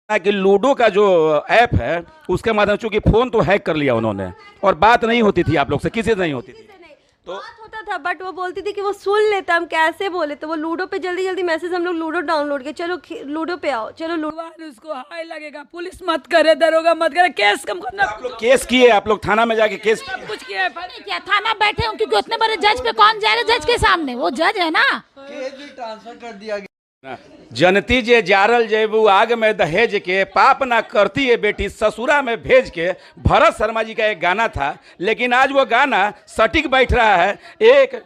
कि लूडो का जो ऐप है उसके माध्यम, चूंकि फोन तो हैक कर लिया उन्होंने और बात नहीं होती थी आप लोग से, किसी से नहीं होती थी। तो बात होता था बट वो बोलती थी कि वो सुन लेता, हम कैसे बोले, तो वो लूडो पे जल्दी जल्दी मैसेज, हम लोग लूडो डाउनलोड किए, चलो लूडो पे आओ, चलो लूडो। उसको हाय लगेगा, पुलिस मत करे, दरोगा मत करे, केस कम करना। आप लोग केस किए, आप लोग थाना में जाके केस किए? कुछ किया क्या थाना बैठे हूँ क्योंकि उतने बड़े जज पे कौन जाएगा, जज के सामने वो जज है ना। केस भी ट्रांसफर कर दिया गया। जनती जे जारल जेबू आग में दहेज के, पाप ना करती है बेटी ससुरा में भेज के, भरत शर्मा जी का एक गाना था, लेकिन आज वो गाना सटीक बैठ रहा है। एक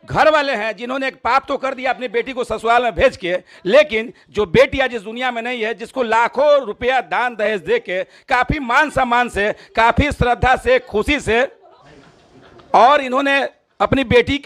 घर वाले हैं जिन्होंने एक पाप तो कर दिया अपनी बेटी को ससुराल में भेज के, लेकिन जो बेटी आज इस दुनिया में नहीं है, जिसको लाखों रुपया दान दहेज दे के काफ़ी मान सम्मान से, काफ़ी श्रद्धा से, खुशी से, और इन्होंने अपनी बेटी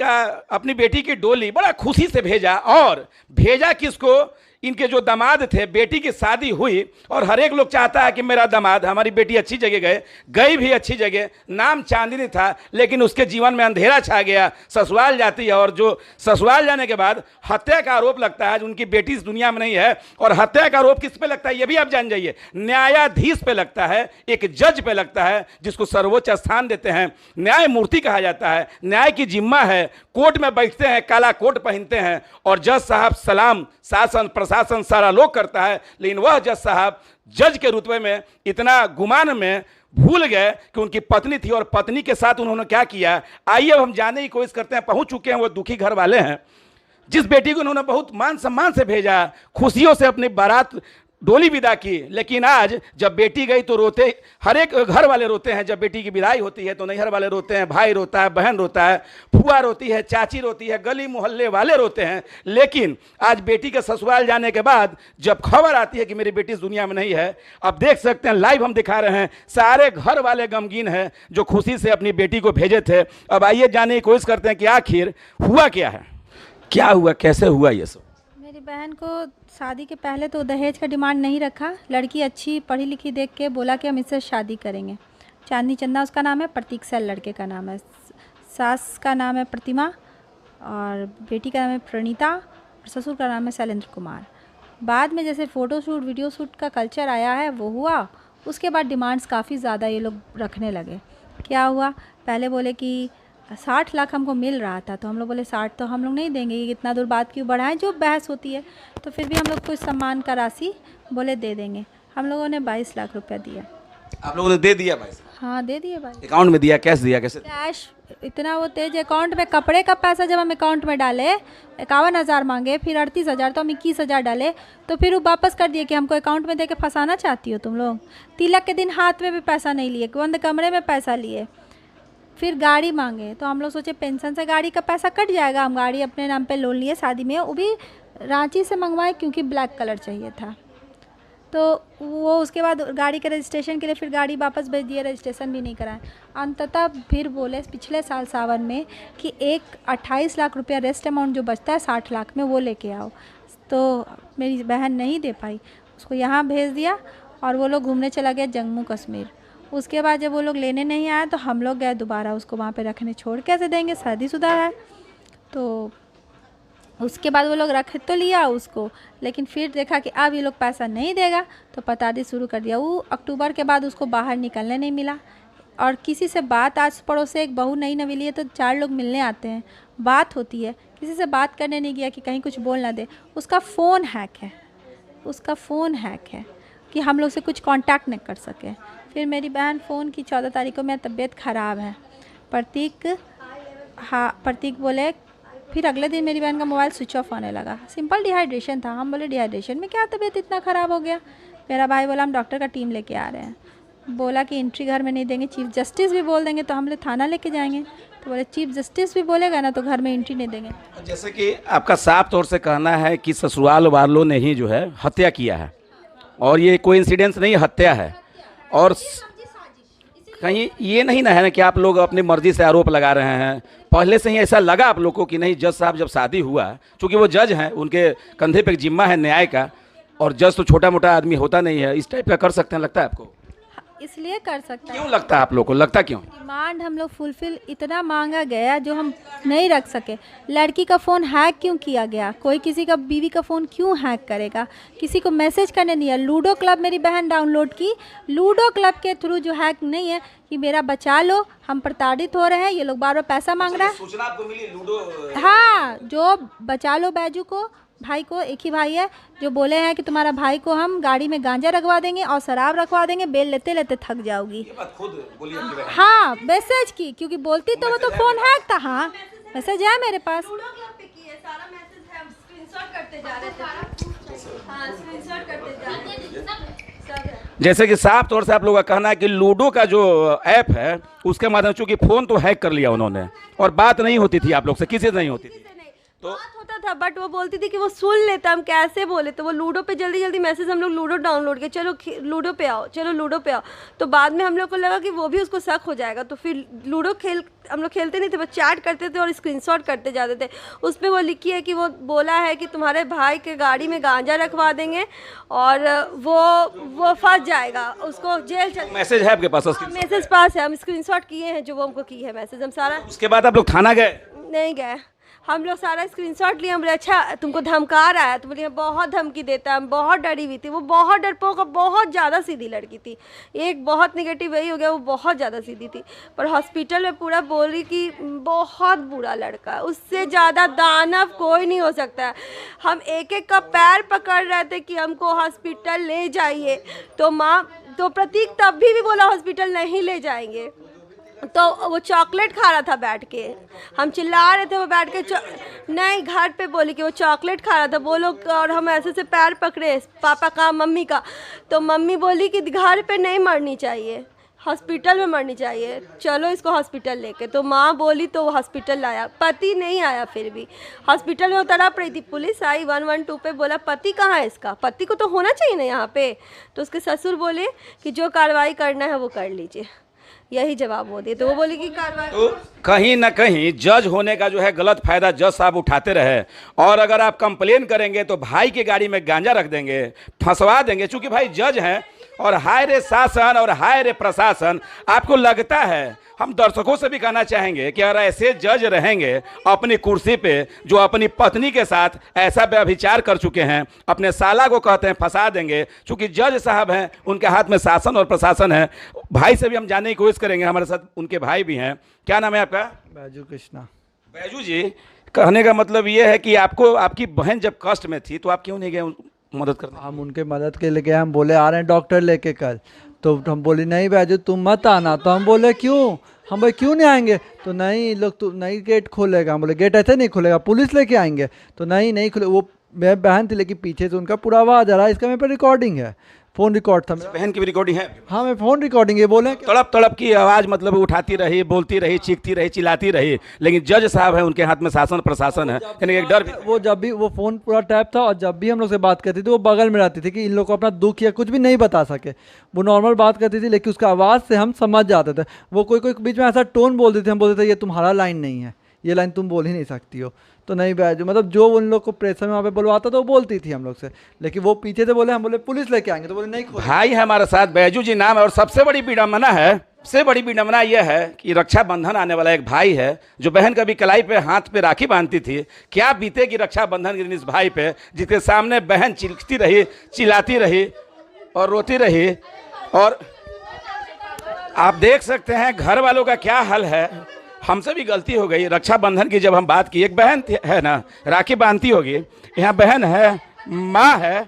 की डोली बड़ा खुशी से भेजा। और भेजा किसको? इनके जो दामाद थे, बेटी की शादी हुई और हर एक लोग चाहता है कि मेरा दामाद, हमारी बेटी अच्छी जगह गई भी अच्छी जगह, नाम चांदनी था, लेकिन उसके जीवन में अंधेरा छा गया, ससुराल जाती है और जो ससुराल जाने के बाद हत्या का आरोप लगता है। उनकी बेटी इस दुनिया में नहीं है और हत्या का आरोप किस पे लगता है ये भी आप जान जाइए, न्यायाधीश पे लगता है, एक जज पे लगता है, जिसको सर्वोच्च स्थान देते हैं, न्यायमूर्ति कहा जाता है, न्याय की जिम्मा है, कोर्ट में बैठते हैं, काला कोट पहनते हैं और जज साहब सलाम शासन प्रशासन सारा लोग करता है, लेकिन वह जज साहब जज के रुतबे में इतना गुमान में भूल गए कि उनकी पत्नी थी और पत्नी के साथ उन्होंने क्या किया। आइए अब हम जानने की कोशिश करते हैं। पहुंच चुके हैं वो दुखी घर वाले हैं जिस बेटी को उन्होंने बहुत मान सम्मान से भेजा, खुशियों से अपनी बारात डोली विदा की, लेकिन आज जब बेटी गई तो रोते, हर एक घर वाले रोते हैं। जब बेटी की विदाई होती है तो नैहर वाले रोते हैं, भाई रोता है, बहन रोता है, फुआ रोती है, चाची रोती है, गली मोहल्ले वाले रोते हैं। लेकिन आज बेटी के ससुराल जाने के बाद जब खबर आती है कि मेरी बेटी इस दुनिया में नहीं है, अब देख सकते हैं लाइव हम दिखा रहे हैं, सारे घर वाले गमगीन हैं जो खुशी से अपनी बेटी को भेजे थे। अब आइए जानने की कोशिश करते हैं कि आखिर हुआ क्या है, क्या हुआ, कैसे हुआ ये सब। मेरी बहन को शादी के पहले तो दहेज का डिमांड नहीं रखा, लड़की अच्छी पढ़ी लिखी देख के बोला कि हम इससे शादी करेंगे। चांदनी चंदा उसका नाम है, प्रतीक सैल लड़के का नाम है, सास का नाम है प्रतिमा और बेटी का नाम है प्रणीता और ससुर का नाम है शैलेंद्र कुमार। बाद में जैसे फ़ोटो शूट वीडियो शूट का कल्चर आया है वो हुआ, उसके बाद डिमांड्स काफ़ी ज़्यादा ये लोग रखने लगे। क्या हुआ, पहले बोले कि 60 लाख हमको मिल रहा था, तो हम लोग बोले 60 तो हम लोग नहीं देंगे, ये इतना दूर बात क्यों बढ़ाएं, जो बहस होती है। तो फिर भी हम लोग कुछ सम्मान का राशि बोले दे देंगे। हम लोगों ने 22 लाख रुपया दिया। आप लोगों ने दे दिया भाई? हाँ दे दिए भाई। अकाउंट में दिया, कैश दिया, कैसे? कैश इतना वो तेज अकाउंट में, कपड़े का पैसा जब हम अकाउंट में डाले 51,000 मांगे, फिर 38,000, तो हम 21,000 डाले, तो फिर वो वापस कर दिए कि हमको अकाउंट में दे के फंसाना चाहती हो तुम लोग। तिलक के दिन हाथ में भी पैसा नहीं लिए, बंद कमरे में पैसा लिए। फिर गाड़ी मांगे तो हम लोग सोचे पेंशन से गाड़ी का पैसा कट जाएगा, हम गाड़ी अपने नाम पे लोन लिए शादी में, वो भी रांची से मंगवाए क्योंकि ब्लैक कलर चाहिए था। तो वो उसके बाद गाड़ी के रजिस्ट्रेशन के लिए फिर गाड़ी वापस भेज दिए, रजिस्ट्रेशन भी नहीं कराए। अंततः फिर बोले पिछले साल सावन में कि 28 लाख रुपया रेस्ट अमाउंट जो बचता है 60 लाख में वो लेके आओ। तो मेरी बहन नहीं दे पाई, उसको यहाँ भेज दिया और वो लोग घूमने चला गया जम्मू कश्मीर। उसके बाद जब वो लोग लेने नहीं आए तो हम लोग गए दोबारा उसको वहाँ पे रखने, छोड़ कैसे देंगे, शादीशुदा है। तो उसके बाद वो लोग रख तो लिया उसको, लेकिन फिर देखा कि अब ये लोग पैसा नहीं देगा तो पतादी शुरू कर दिया। वो अक्टूबर के बाद उसको बाहर निकलने नहीं मिला और किसी से बात, आज पड़ोस से एक बहू नई नवीली है तो 4 लोग मिलने आते हैं, बात होती है, किसी से बात करने नहीं गया कि कहीं कुछ बोल ना दे। उसका फ़ोन हैक है, उसका फ़ोन हैक है कि हम लोग से कुछ कांटेक्ट नहीं कर सके। फिर मेरी बहन फ़ोन की 14 तारीख को, मेरी तबीयत ख़राब है, प्रतीक बोले। फिर अगले दिन मेरी बहन का मोबाइल स्विच ऑफ होने लगा, सिंपल डिहाइड्रेशन था। हम बोले डिहाइड्रेशन में क्या तबीयत इतना ख़राब हो गया। मेरा भाई बोला हम डॉक्टर का टीम लेके आ रहे हैं, बोला कि एंट्री घर में नहीं देंगे, चीफ जस्टिस भी बोल देंगे तो हम लोग थाना लेके जाएंगे। तो बोले चीफ जस्टिस भी बोलेगा ना तो घर में एंट्री नहीं देंगे। जैसे कि आपका साफ तौर से कहना है कि ससुराल वालों ने ही जो है हत्या किया है और ये कोई इंसिडेंस नहीं, हत्या है। और कहीं ये नहीं ना है ना कि आप लोग अपनी मर्जी से आरोप लगा रहे हैं, पहले से ही ऐसा लगा आप लोग को कि नहीं जज साहब जब शादी हुआ, चूँकि वो जज हैं, उनके कंधे पे एक जिम्मा है न्याय का, और जज तो छोटा मोटा आदमी होता नहीं है, इस टाइप का कर सकते हैं, लगता है आपको? इसलिए कर सकता है। क्यों लगता है आप लोग को, लगता क्यों? डिमांड हम लोग फुलफिल इतना मांगा गया जो हम नहीं रख सके। लड़की का फ़ोन हैक क्यों किया गया? कोई किसी का बीवी का फ़ोन क्यों हैक करेगा? किसी को मैसेज करने नहीं है। लूडो क्लब मेरी बहन डाउनलोड की, लूडो क्लब के थ्रू जो हैक नहीं है कि मेरा बचा लो, हम प्रताड़ित हो रहे हैं, ये लोग बार बार पैसा मांग रहा है। सूचना आपको मिली लूडो? हाँ, जो बचा लो बैजू को, भाई को, एक ही भाई है, जो बोले हैं कि तुम्हारा भाई को हम गाड़ी में गांजा रखवा देंगे और शराब रखवा देंगे, बेल लेते लेते थक जाओगी। ये बात खुद बोली आपकी बहन? हाँ, मैसेज की, क्योंकि बोलती तो वो तो फ़ोन हैक था। हाँ, मैसेज है मेरे पास। लूडो क्लब पे की है, सारा मैसेज है, हम स्क्रीनशॉट करते जा रहे थे। हाँ, स्क्रीनशॉट करते जा रहे थे, सब है। जैसे कि साफ तौर से आप लोगों का कहना है कि लूडो का जो ऐप है उसके माध्यम से, चूंकि फ़ोन तो हैक कर लिया उन्होंने और बात नहीं होती थी आप लोग से, किसी से नहीं होती थी। तो बात होता था, बट वो बोलती थी कि वो सुन लेता, हम कैसे बोले, तो वो लूडो पे जल्दी जल्दी मैसेज, हम लोग लूडो डाउनलोड किए, चलो लूडो पे आओ, चलो लूडो पे आओ। तो बाद में हम लोग को लगा कि वो भी उसको शक हो जाएगा, तो फिर लूडो हम लोग खेलते नहीं थे, बस चैट करते थे और स्क्रीनशॉट करते जाते थे। उस पर वो लिखी है कि वो बोला है कि तुम्हारे भाई के गाड़ी में गांजा रखवा देंगे और वो फंस जाएगा, उसको जेल चल। मैसेज है आपके पास? मैसेज पास है, हम स्क्रीनशॉट किए हैं जो वो हमको की है मैसेज, हम सारा। उसके बाद आप लोग थाना गए? नहीं गए, हम लोग सारा स्क्रीनशॉट लिए। हम बोले अच्छा तुमको धमका रहा है, तो बोलिए बहुत धमकी देता है, हम बहुत डरी हुई थी। वो बहुत डरपोक, बहुत ज़्यादा सीधी लड़की थी। एक बहुत निगेटिव वही हो गया, वो बहुत ज़्यादा सीधी थी। पर हॉस्पिटल में पूरा बोली कि बहुत बुरा लड़का है, उससे ज़्यादा दानव कोई नहीं हो सकता है। हम एक एक का पैर पकड़ रहे थे कि हमको हॉस्पिटल ले जाइए, तो प्रतीक तब भी बोला हॉस्पिटल नहीं ले जाएंगे। तो वो चॉकलेट खा रहा था बैठ के, हम चिल्ला रहे थे, वो बैठ के नहीं, घर पे बोली कि वो चॉकलेट खा रहा था, वो लोग, और हम ऐसे से पैर पकड़े, पापा का, मम्मी का। तो मम्मी बोली कि घर पे नहीं मरनी चाहिए, हॉस्पिटल में मरनी चाहिए, चलो इसको हॉस्पिटल लेके। तो माँ बोली तो वो हॉस्पिटल लाया, पति नहीं आया। फिर भी हॉस्पिटल में वो तड़प रही थी, पुलिस आई 112 पे, बोला पति कहाँ है इसका, पति को तो होना चाहिए ना यहाँ पे। तो उसके ससुर बोले कि जो कार्रवाई करना है वो कर लीजिए, यही जवाब वो दिए। तो वो बोली कि कार्रवाई। तो कहीं ना कहीं जज होने का जो है गलत फायदा जज साहब उठाते रहे, और अगर आप कंप्लेन करेंगे तो भाई की गाड़ी में गांजा रख देंगे, फंसवा देंगे। चूंकि भाई जज हैं और हाय रे शासन और हाय रे प्रशासन, आपको लगता है, हम दर्शकों से भी कहना चाहेंगे कि अगर ऐसे जज रहेंगे अपनी कुर्सी पे, जो अपनी पत्नी के साथ ऐसा व्यभिचार कर चुके हैं, अपने साला को कहते हैं फंसा देंगे। चूंकि जज साहब हैं, उनके हाथ में शासन और प्रशासन है। भाई से भी हम जानने की कोशिश करेंगे, हमारे साथ उनके भाई भी हैं। क्या नाम है आपका? बैजू कृष्णा। बैजू जी, कहने का मतलब ये है कि आपको, आपकी बहन जब कष्ट में थी तो आप क्यों नहीं गए मदद करने? हम उनके मदद के लिए गए, हम बोले आ रहे हैं डॉक्टर लेके कल, तो हम बोले नहीं बैजू तुम मत आना। तो हम बोले क्यों? हम बोले क्यों नहीं आएंगे? तो नहीं लोग, तो नहीं गेट खोलेगा। हम बोले गेट ऐसे नहीं खुलेगा, पुलिस लेके आएंगे। तो नहीं खुले। वो मेरी बहन थी, लेकिन पीछे से उनका पूरा आवाज़ आ रहा है, इसका मेरे पे रिकॉर्डिंग है, फ़ोन रिकॉर्ड था। बहन की भी रिकॉर्डिंग है? हाँ, मैं फ़ोन रिकॉर्डिंग ये बोले तड़प तड़प की आवाज़, मतलब उठाती रही, बोलती रही, चीखती रही, चिल्लाती रही, लेकिन जज साहब है, उनके हाथ में शासन प्रशासन है, यानी एक डर भी। वो जब भी वो फ़ोन पूरा टैप था, और जब भी हम लोग से बात करती थी वो बगल में रहती थी कि इन लोग को अपना दुख या कुछ भी नहीं बता सके। वो नॉर्मल बात करती थी, लेकिन उसका आवाज़ से हम समझ जाते थे। वो कोई बीच में ऐसा टोन बोल देते थे, हम बोलते थे ये तुम्हारा लाइन नहीं है, ये लाइन तुम बोल ही नहीं सकती हो। तो नहीं बैजू, मतलब जो उन लोग को प्रेशर में वहाँ पे बुलवाता था वो बोलती थी हम लोग से, लेकिन वो पीछे से बोले, हम बोले पुलिस लेके आएंगे, तो बोले नहीं खोले। भाई है हमारे साथ, बैजू जी नाम है। और सबसे बड़ी विडम्बना है, सबसे बड़ी विडम्बना यह है कि रक्षाबंधन आने वाला एक भाई है जो बहन कभी कलाई पे हाथ पे राखी बांधती थी। क्या बीतेगी रक्षाबंधन के दिन इस भाई पे, जिसके सामने बहन चीखती रही, चिल्लाती रही और रोती रही। और आप देख सकते हैं घर वालों का क्या हाल है। हमसे भी गलती हो गई, रक्षाबंधन की जब हम बात की, एक बहन है ना, राखी बांधती होगी, यहाँ बहन है, माँ है,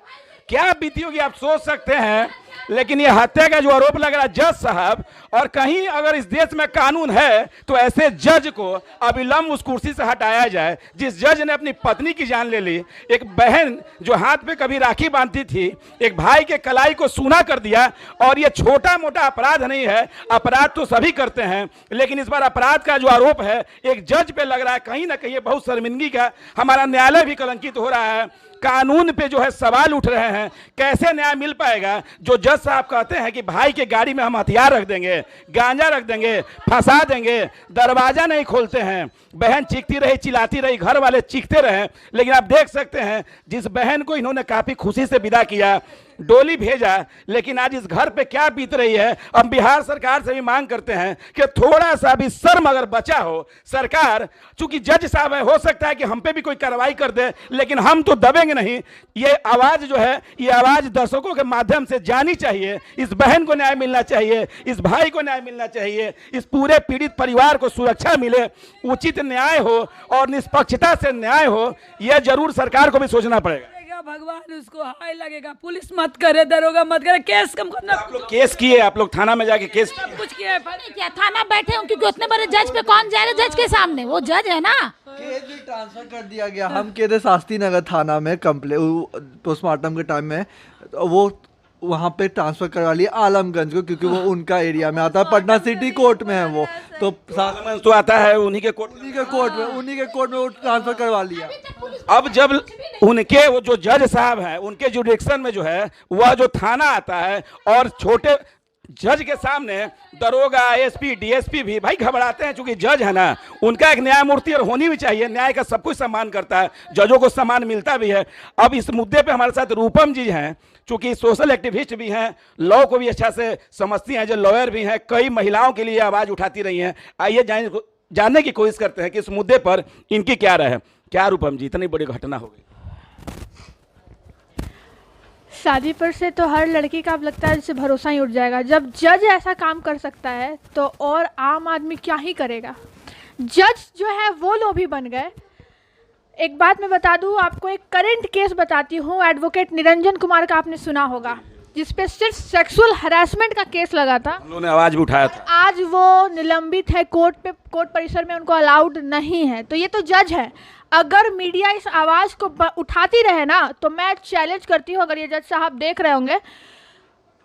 क्या बीती होगी आप सोच सकते हैं। लेकिन ये हत्या का जो आरोप लग रहा है जज साहब, और कहीं अगर इस देश में कानून है तो ऐसे जज को अविलंब उस कुर्सी से हटाया जाए। जिस जज ने अपनी पत्नी की जान ले ली, एक बहन जो हाथ पे कभी राखी बांधती थी, एक भाई के कलाई को सूना कर दिया। और ये छोटा मोटा अपराध नहीं है, अपराध तो सभी करते हैं, लेकिन इस बार अपराध का जो आरोप है एक जज पे लग रहा है, कहीं ना कहीं बहुत शर्मिंदगी का। हमारा न्यायालय भी कलंकित हो रहा है, कानून पे जो है सवाल उठ रहे हैं, कैसे न्याय मिल पाएगा। जो जज साहब कहते हैं कि भाई के गाड़ी में हम हथियार रख देंगे, गांजा रख देंगे, फंसा देंगे, दरवाजा नहीं खोलते हैं। बहन चीखती रही, चिल्लाती रही, घर वाले चीखते रहे, लेकिन आप देख सकते हैं जिस बहन को इन्होंने काफी खुशी से विदा किया, डोली भेजा, लेकिन आज इस घर पे क्या बीत रही है। हम बिहार सरकार से भी मांग करते हैं कि थोड़ा सा भी शर्म अगर बचा हो, सरकार चूंकि जज साहब है, हो सकता है कि हम पे भी कोई कार्रवाई कर दे, लेकिन हम तो दबेंगे नहीं। ये आवाज जो है, ये आवाज दर्शकों के माध्यम से जानी चाहिए। इस बहन को न्याय मिलना चाहिए, इस भाई को न्याय मिलना चाहिए, इस पूरे पीड़ित परिवार को सुरक्षा मिले, उचित न्याय हो और निष्पक्षता से न्याय हो। यह जरूर सरकार को भी सोचना पड़ेगा। भगवान उसको हाय लगेगा। पुलिस मत करे, दरोगा मत करे, केस कम करना। आप लोग केस किए, आप लोग थाना में जाके केस सब कुछ किया है। क्या थाना बैठे हूँ क्योंकि उतने बड़े जज पे कौन जाएगा जज के सामने, वो जज है ना। केस भी ट्रांसफर कर दिया गया। हम कह रहे शास्त्री नगर थाना में कंप्लेन पोस्टमार्टम के टाइम में, तो वो वहाँ पे ट्रांसफर करवा लिया आलमगंज को, क्योंकि वो उनका एरिया में आता है। पटना सिटी कोर्ट में है वो, तो आता है उन्हीं के कोर्ट में वो ट्रांसफर करवा लिया। अब जब उनके वो जो जज साहब हैं, उनके जुडिक्शन में जो है वह जो थाना आता है, और छोटे जज के सामने दरोगा, एसपी, डीएसपी भी भाई घबराते हैं, क्योंकि जज है ना, उनका एक न्यायमूर्ति और होनी भी चाहिए। न्याय का सब कुछ सम्मान करता है, जजों को सम्मान मिलता भी है। अब इस मुद्दे पे हमारे साथ रूपम जी हैं, चूंकि सोशल एक्टिविस्ट भी हैं, लॉ को भी अच्छा से समझती हैं, जो लॉयर भी हैं, कई महिलाओं के लिए आवाज़ उठाती रही हैं। आइए जानने की कोशिश करते हैं कि इस मुद्दे पर इनकी क्या राय है। क्या रूपम जी, इतनी बड़ी घटना हो गई? शादी पर से तो हर लड़की का अब लगता है जैसे भरोसा ही उठ जाएगा। जब जज ऐसा काम कर सकता है तो और आम आदमी क्या ही करेगा। जज जो है वो लोभी बन गए। एक बात मैं बता दूं आपको, एक करंट केस बताती हूँ। एडवोकेट निरंजन कुमार का आपने सुना होगा, जिसपे सिर्फ सेक्सुअल हरासमेंट का केस लगा था। हम लोगों ने आवाज भी उठाया था। आज वो निलंबित है कोर्ट परिसर में, उनको अलाउड नहीं है। तो ये तो जज है। अगर मीडिया इस आवाज़ को उठाती रहे ना, तो मैं चैलेंज करती हूँ, अगर ये जज साहब देख रहे होंगे,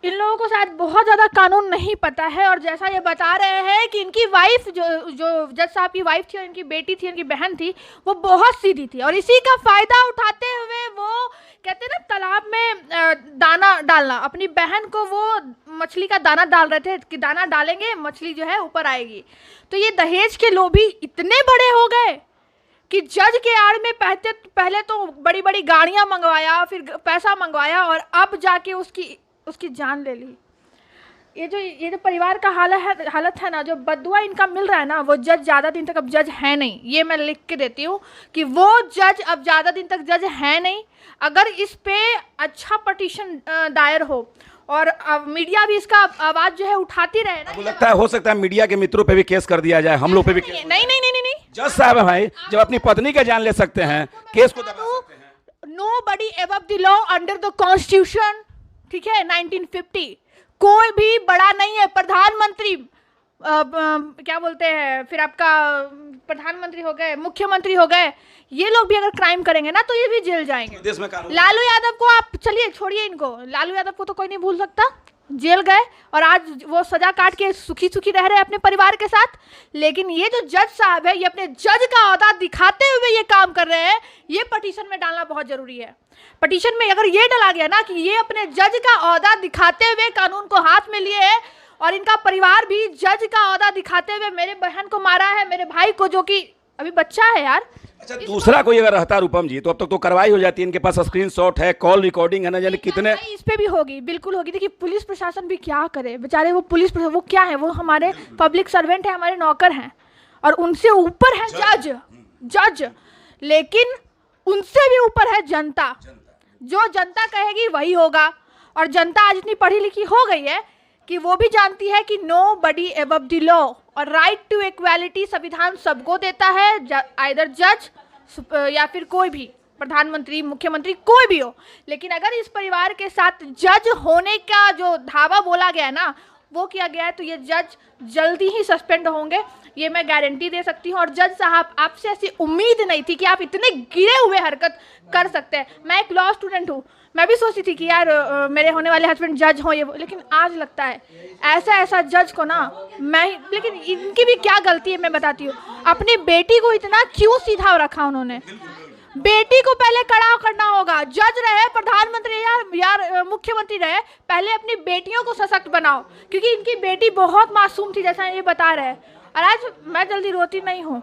इन लोगों को शायद बहुत ज़्यादा कानून नहीं पता है। और जैसा ये बता रहे हैं कि इनकी वाइफ, जो जज साहब की वाइफ थी और इनकी बेटी थी, इनकी बहन थी, वो बहुत सीधी थी, और इसी का फ़ायदा उठाते हुए वो कहते हैं ना तालाब में दाना डालना, अपनी बहन को वो मछली का दाना डाल रहे थे कि दाना डालेंगे मछली जो है ऊपर आएगी। तो ये दहेज के लोभी इतने बड़े हो गए कि जज के आड़ में पहले तो बड़ी बड़ी गाड़ियाँ मंगवाया, फिर पैसा मंगवाया, और अब जाके उसकी जान ले ली। ये जो परिवार का हालत है ना, जो बददुआ इनका मिल रहा है ना, वो जज ज़्यादा दिन तक अब जज है नहीं। ये मैं लिख के देती हूँ कि वो जज अब ज़्यादा दिन तक जज है नहीं। अगर इस पे अच्छा पटिशन दायर हो और मीडिया भी इसका आवाज़ जो है उठाती रहे ना, लगता है हो सकता है मीडिया के मित्रों पे भी केस कर दिया जाए, हम लोग पे भी केस। नहीं। जज साहब है भाई, जब अपनी पत्नी का जान ले सकते हैं, केस को दबा सकते हैं। Nobody above the law under the constitution, ठीक है, 1950। कोई भी बड़ा नहीं है। प्रधानमंत्री क्या बोलते हैं, फिर आपका प्रधानमंत्री हो गए, मुख्यमंत्री हो गए, ये लोग भी अगर क्राइम करेंगे ना तो ये भी जेल जाएंगे। देश में कानून। लालू यादव को आप चलिए छोड़िए, इनको लालू यादव को तो कोई नहीं भूल सकता, जेल गए और आज वो सजा काट के सुखी सुखी रह रहे हैं अपने परिवार के साथ। लेकिन ये जो जज साहब है, ये अपने जज का ओहदा दिखाते हुए ये काम कर रहे हैं। ये पटिशन में डालना बहुत जरूरी है। पटिशन में अगर ये डाला गया ना कि ये अपने जज का ओहदा दिखाते हुए कानून को हाथ में लिए है, और इनका परिवार भी जज का ओहदा दिखाते हुए मेरे बहन को मारा है, मेरे भाई को, जो कि अभी बच्चा है यार। अच्छा, दूसरा कोई अगर रहता रूपम जी, तो अब तक तो कार्रवाई हो जाती है। इनके पास स्क्रीनशॉट है, कॉल रिकॉर्डिंग है ना, जाने कितने। इस पे भी होगी, बिल्कुल होगी। देखिए पुलिस प्रशासन भी क्या करे बेचारे, वो पुलिस प्रशासन वो क्या है, वो हमारे पब्लिक सर्वेंट है, हमारे नौकर हैं, और उनसे ऊपर है जज, लेकिन उनसे भी ऊपर है जनता। जो जनता कहेगी वही होगा। और जनता आज इतनी पढ़ी लिखी हो गई है कि वो भी जानती है कि नोबडी अबव द लॉ, और राइट टू इक्वालिटी संविधान सबको देता है, आइदर जज या फिर कोई भी प्रधानमंत्री, मुख्यमंत्री, कोई भी हो। लेकिन अगर इस परिवार के साथ जज होने का जो धावा बोला गया ना, वो किया गया है, तो ये जज जल्दी ही सस्पेंड होंगे, ये मैं गारंटी दे सकती हूँ। और जज साहब, आपसे ऐसी उम्मीद नहीं थी कि आप इतने गिरे हुए हरकत कर सकते हैं। मैं एक लॉ स्टूडेंट हूँ, मैं भी सोचती थी कि यार मेरे होने वाले हस्बैंड जज हों, ये लेकिन आज लगता है ऐसा जज को ना लेकिन इनकी भी क्या गलती है मैं बताती हूँ। अपनी बेटी को इतना क्यों सीधा रखा उन्होंने? बेटी को पहले कड़ा करना होगा। जज रहे, प्रधानमंत्री यार मुख्यमंत्री रहे, पहले अपनी बेटियों को सशक्त बनाओ, क्योंकि इनकी बेटी बहुत मासूम थी जैसा ये बता रहे हैं। और आज मैं जल्दी रोती नहीं हूँ,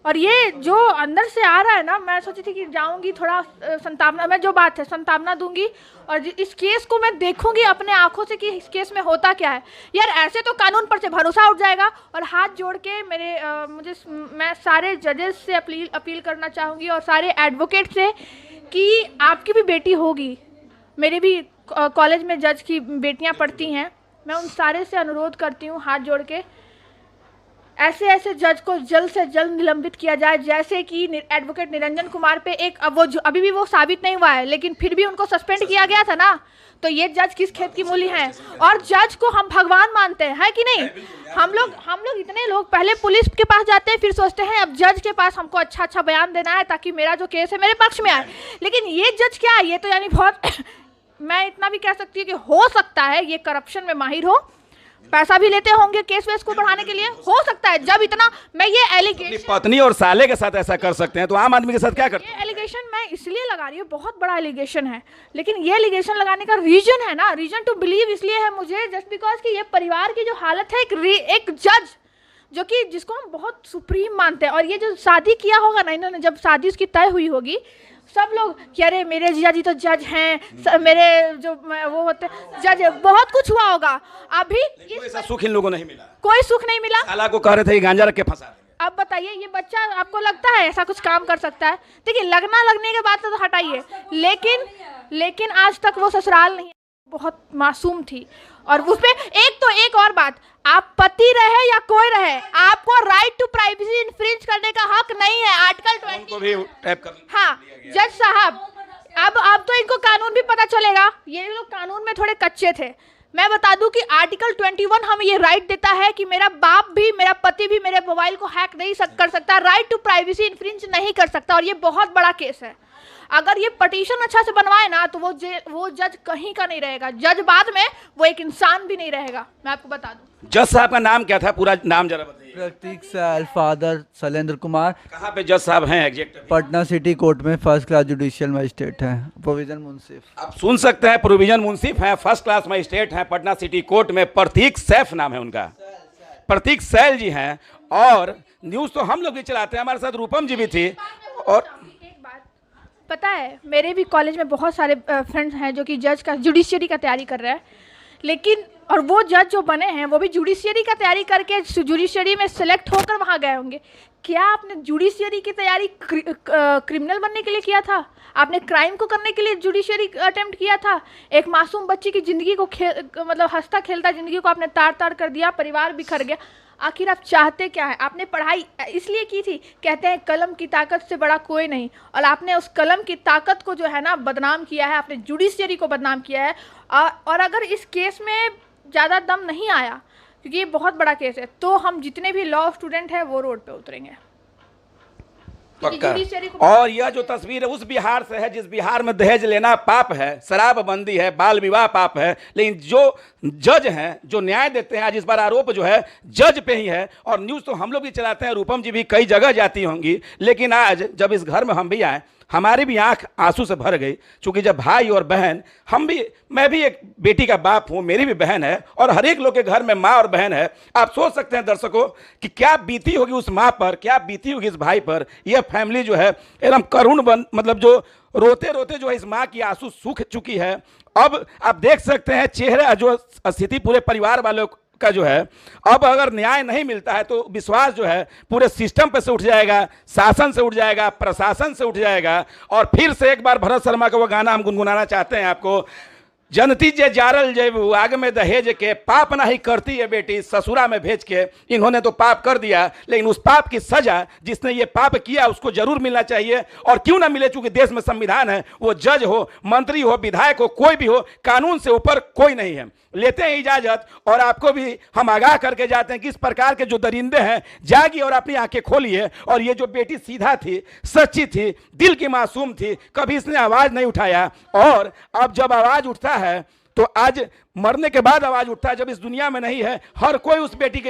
और ये जो अंदर से आ रहा है ना, मैं सोची थी कि जाऊंगी थोड़ा संतावना, मैं जो बात है संतावना दूंगी और इस केस को मैं देखूंगी अपने आंखों से कि इस केस में होता क्या है। यार ऐसे तो कानून पर से भरोसा उठ जाएगा। और हाथ जोड़ के मैं सारे जजेस से अपील करना चाहूँगी और सारे एडवोकेट से कि आपकी भी बेटी होगी, मेरे भी कॉलेज में जज की बेटियाँ पढ़ती हैं, मैं उन सारे से अनुरोध करती हूँ हाथ जोड़ के, ऐसे जज को जल्द से जल्द निलंबित किया जाए। जैसे कि एडवोकेट निरंजन कुमार पे एक अभी भी वो साबित नहीं हुआ है, लेकिन फिर भी उनको सस्पेंड किया गया था ना, तो ये जज किस खेत की मूली हैं। और जज को हम भगवान मानते हैं, है कि नहीं? हम लोग इतने लोग पहले पुलिस के पास जाते हैं, फिर सोचते हैं अब जज के पास हमको अच्छा बयान देना है ताकि मेरा जो केस है मेरे पक्ष में आए। लेकिन ये जज क्या है, ये तो यानी बहुत मैं इतना भी कह सकती हूँ कि हो सकता है ये करप्शन में माहिर हो, पैसा भी लेते होंगे केस वेस को बढ़ाने के लिए, हो सकता है। जब इतना मैं ये एलिगेशन पत्नी और साले के साथ ऐसा कर सकते हैं तो आम आदमी के साथ क्या करते हैं? ये एलिगेशन मैं इसलिए लगा रही हूँ, बहुत बड़ा एलिगेशन है, लेकिन ये एलिगेशन लगाने का रीजन है ना, रीजन टू बिलीव इसलिए है मुझे जस्ट बिकॉज कि ये परिवार की जो हालत है, एक जज जो कि जिसको हम बहुत सुप्रीम मानते हैं, और ये जो शादी किया होगा ना इन्होंने, जब शादी उसकी तय हुई होगी, सब लोग कि अरे मेरे जीजा जी तो जज हैं, मेरे जो वो होते जज है, बहुत कुछ हुआ होगा। अभी ऐसा सुख इन लोगों को नहीं मिला, कोई सुख नहीं मिला। साला को कह रहे थे गांजा रख के फंसा देंगे। अब बताइए ये बच्चा आपको लगता है ऐसा कुछ काम कर सकता है? देखिए लगने के बाद तो हटाइए, लेकिन आज तक वो ससुराल नहीं, बहुत मासूम थी। और उसपे एक और बात, आप पति रहे या कोई रहे, आपको राइट टू प्राइवेसी इन्फ्रिंज करने का हक नहीं है। आर्टिकल 20 को भी टैप कर। हाँ जज साहब, अब तो इनको कानून भी पता चलेगा, ये लोग कानून में थोड़े कच्चे थे। मैं बता दूं कि आर्टिकल 21 हमें ये राइट देता है कि मेरा बाप भी, मेरा पति भी मेरे मोबाइल को हैक नहीं कर सकता, राइट टू प्राइवेसी इन्फ्रिंज नहीं कर सकता। और ये बहुत बड़ा केस है। अगर ये पटिशन अच्छा से बनवाए ना तो वो जज कहीं का नहीं रहेगा, जज बाद में वो एक इंसान भी नहीं रहेगा। मैं आपको बता दूं। जज साहब का नाम क्या था, पूरा नाम जरा बताइए। प्रतीक सैल, फादर शैलेंद्र कुमार। कहाँ पे जज साहब हैं एग्जैक्ट? पटना सिटी कोर्ट में फर्स्ट क्लास जुडिशियल मजिस्ट्रेट हैं, प्रोविजन मुंसिफ। आप सुन सकते हैं, प्रोविजन मुंसिफ हैं, फर्स्ट क्लास मजिस्ट्रेट हैं पटना सिटी कोर्ट में। प्रतीक सैफ नाम है उनका, प्रतीक सैल जी हैं। और न्यूज़ तो हम लोग भी चलाते हैं, हमारे साथ रूपम जी भी थी। और पता है मेरे भी कॉलेज में बहुत सारे फ्रेंड्स हैं जो कि जज का, जुडिशियरी का तैयारी कर रहे हैं, लेकिन और वो जज जो बने हैं वो भी जुडिशियरी का तैयारी करके जुडिशियरी में सेलेक्ट होकर वहाँ गए होंगे। क्या आपने जुडिशियरी की तैयारी क्रिमिनल बनने के लिए किया था? आपने क्राइम को करने के लिए जुडिशियरी अटेम्प्ट किया था? एक मासूम बच्ची की ज़िंदगी को मतलब हंसता खेलता ज़िंदगी को आपने तार कर दिया, परिवार बिखर गया। आखिर आप चाहते क्या है? आपने पढ़ाई इसलिए की थी, कहते हैं कलम की ताकत से बड़ा कोई नहीं, और आपने उस कलम की ताकत को जो है ना बदनाम किया है, आपने जुडिशियरी को बदनाम किया है। और अगर इस केस में ज़्यादा दम नहीं आया, क्योंकि ये बहुत बड़ा केस है, तो हम जितने भी लॉ स्टूडेंट हैं वो रोड पे उतरेंगे। पक्का। और यह जो तस्वीर है उस बिहार से है जिस बिहार में दहेज लेना पाप है, शराबबंदी है, बाल विवाह पाप है, लेकिन जो जज हैं, जो न्याय देते हैं, आज इस बार आरोप जो है जज पे ही है। और न्यूज़ तो हम लोग भी चलाते हैं, रूपम जी भी कई जगह जाती होंगी, लेकिन आज जब इस घर में हम भी आए, हमारी भी आंख आंसू से भर गई। क्योंकि जब भाई और बहन, मैं भी एक बेटी का बाप हूँ, मेरी भी बहन है, और हर एक लोग के घर में माँ और बहन है। आप सोच सकते हैं दर्शकों कि क्या बीती होगी उस माँ पर, क्या बीती होगी इस भाई पर। यह फैमिली जो है एकदम करुण मतलब जो रोते रोते जो है इस माँ की आंसू सूख चुकी है। अब आप देख सकते हैं चेहरा, जो स्थिति पूरे परिवार वालों का जो है, अब अगर न्याय नहीं मिलता है तो विश्वास जो है पूरे सिस्टम पे से उठ जाएगा, शासन से उठ जाएगा, प्रशासन से उठ जाएगा। और फिर से एक बार भरत शर्मा का वो गाना हम गुनगुनाना चाहते हैं आपको। जनती जे जारल जेबू आग में दहेज के, पाप ना ही करती है बेटी ससुरा में भेज के। इन्होंने तो पाप कर दिया, लेकिन उस पाप की सजा जिसने ये पाप किया उसको जरूर मिलना चाहिए। और क्यों ना मिले, चूंकि देश में संविधान है, वो जज हो, मंत्री हो, विधायक हो, कोई भी हो, कानून से ऊपर कोई नहीं है। लेते हैं इजाजत, और आपको भी हम आगाह करके जाते हैं कि इस प्रकार के जो दरिंदे हैं, जागिए और अपनी आंखें खोलिए। और ये जो बेटी सीधा थी, सच्ची थी, दिल की मासूम थी, कभी इसने आवाज नहीं उठाया। और अब जब आवाज उठता है तो आज मरने के बाद आवाज उठता है, जब इस दुनिया में नहीं है। हर कोई उस बेटी के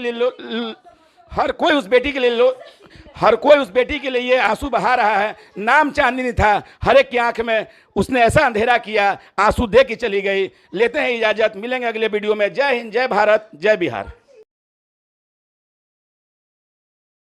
लिए ये आंसू बहा रहा है। नाम चांदनी था, हर एक की आंख में उसने ऐसा अंधेरा किया, आंसू दे के चली गई। लेते हैं इजाजत, मिलेंगे अगले वीडियो में। जय हिंद, जय भारत, जय बिहार।